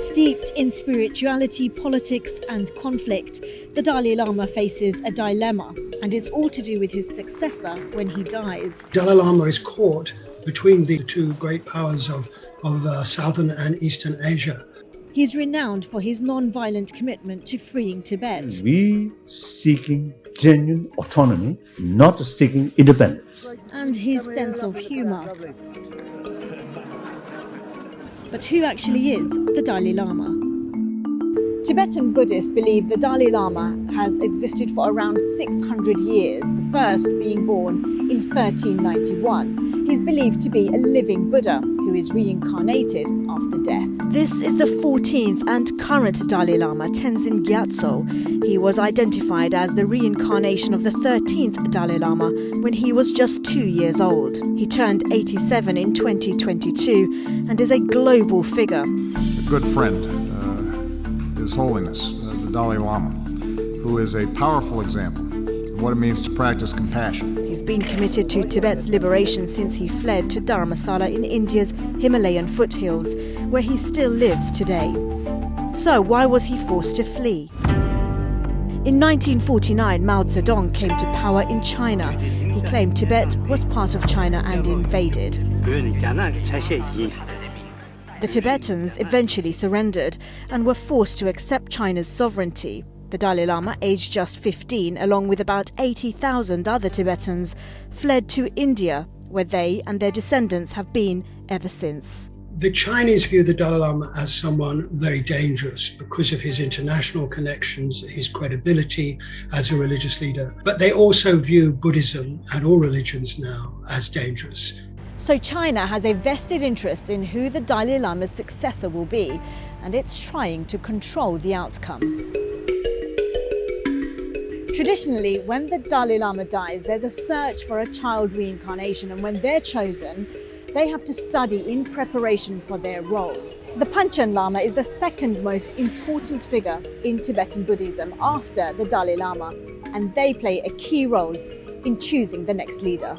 Steeped in spirituality, politics and conflict, the Dalai Lama faces a dilemma, and it's all to do with his successor when he dies. Dalai Lama is caught between the two great powers of Southern and Eastern Asia. He's renowned for his non-violent commitment to freeing Tibet. We seeking genuine autonomy, not seeking independence. And his sense of humour. But who actually is the Dalai Lama? Tibetan Buddhists believe the Dalai Lama has existed for around 600 years, the first being born in 1391. He's believed to be a living Buddha who is reincarnated after death. This is the 14th and current Dalai Lama, Tenzin Gyatso. He was identified as the reincarnation of the 13th Dalai Lama when he was just 2 years old. He turned 87 in 2022 and is a global figure. A good friend, His Holiness, the Dalai Lama, who is a powerful example of what it means to practice compassion. He's been committed to Tibet's liberation since he fled to Dharamsala in India's Himalayan foothills, where he still lives today. So why was he forced to flee? In 1949, Mao Zedong came to power in China. He claimed Tibet was part of China and invaded. The Tibetans eventually surrendered and were forced to accept China's sovereignty. The Dalai Lama, aged just 15, along with about 80,000 other Tibetans, fled to India, where they and their descendants have been ever since. The Chinese view the Dalai Lama as someone very dangerous because of his international connections, his credibility as a religious leader. But they also view Buddhism and all religions now as dangerous. So China has a vested interest in who the Dalai Lama's successor will be, and it's trying to control the outcome. Traditionally, when the Dalai Lama dies, there's a search for a child reincarnation, and when they're chosen, they have to study in preparation for their role. The Panchen Lama is the second most important figure in Tibetan Buddhism after the Dalai Lama, and they play a key role in choosing the next leader.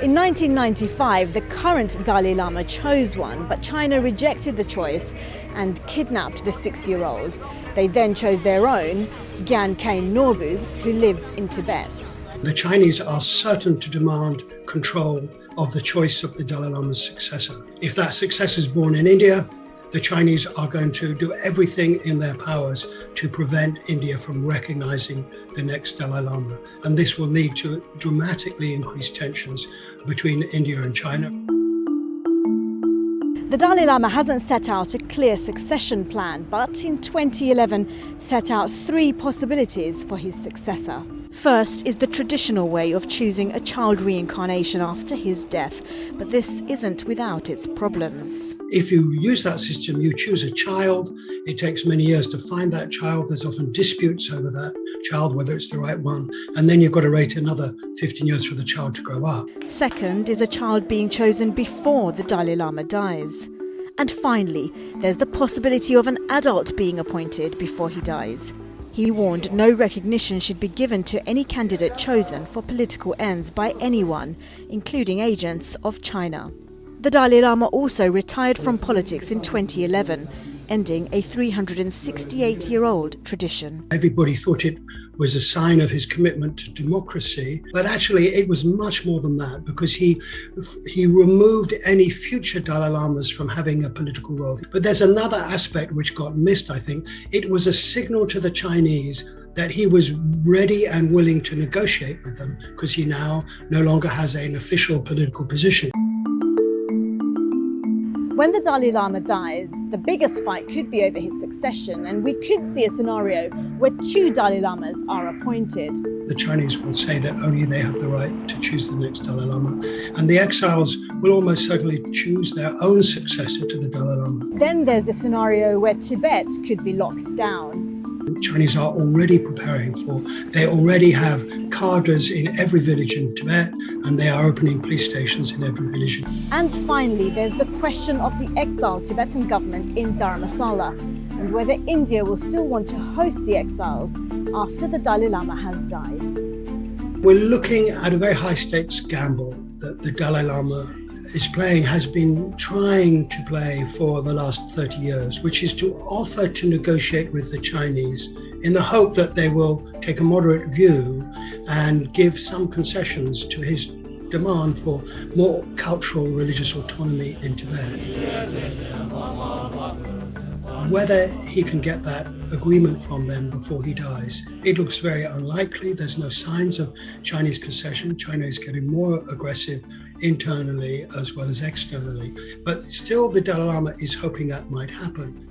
In 1995, the current Dalai Lama chose one, but China rejected the choice and kidnapped the 6-year-old. They then chose their own, Gyaltsen Norbu, who lives in Tibet. The Chinese are certain to demand control of the choice of the Dalai Lama's successor. If that successor is born in India, the Chinese are going to do everything in their powers to prevent India from recognizing the next Dalai Lama. And this will lead to dramatically increased tensions between India and China. The Dalai Lama hasn't set out a clear succession plan, but in 2011 set out 3 possibilities for his successor. First is the traditional way of choosing a child reincarnation after his death, but this isn't without its problems. If you use that system, you choose a child. It takes many years to find that child. There's often disputes over that child, whether it's the right one. And then you've got to wait another 15 years for the child to grow up. Second is a child being chosen before the Dalai Lama dies. And finally, there's the possibility of an adult being appointed before he dies. He warned no recognition should be given to any candidate chosen for political ends by anyone, including agents of China. The Dalai Lama also retired from politics in 2011, ending a 368-year-old tradition. Everybody thought it was a sign of his commitment to democracy, but actually it was much more than that, because he removed any future Dalai Lamas from having a political role. But there's another aspect which got missed, I think. It was a signal to the Chinese that he was ready and willing to negotiate with them, because he now no longer has an official political position. When the Dalai Lama dies, the biggest fight could be over his succession, and we could see a scenario where 2 Dalai Lamas are appointed. The Chinese will say that only they have the right to choose the next Dalai Lama, and the exiles will almost certainly choose their own successor to the Dalai Lama. Then there's the scenario where Tibet could be locked down. The Chinese are already preparing they already have cadres in every village in Tibet, and they are opening police stations in every village. And finally, there's the question of the exiled Tibetan government in Dharamsala, and whether India will still want to host the exiles after the Dalai Lama has died. We're looking at a very high-stakes gamble that the Dalai Lama is playing, has been trying to play for the last 30 years, which is to offer to negotiate with the Chinese in the hope that they will take a moderate view and give some concessions to his demand for more cultural religious autonomy in Tibet. Whether he can get that agreement from them before he dies, it looks very unlikely. There's no signs of Chinese concession. China is getting more aggressive internally as well as externally. But still, the Dalai Lama is hoping that might happen.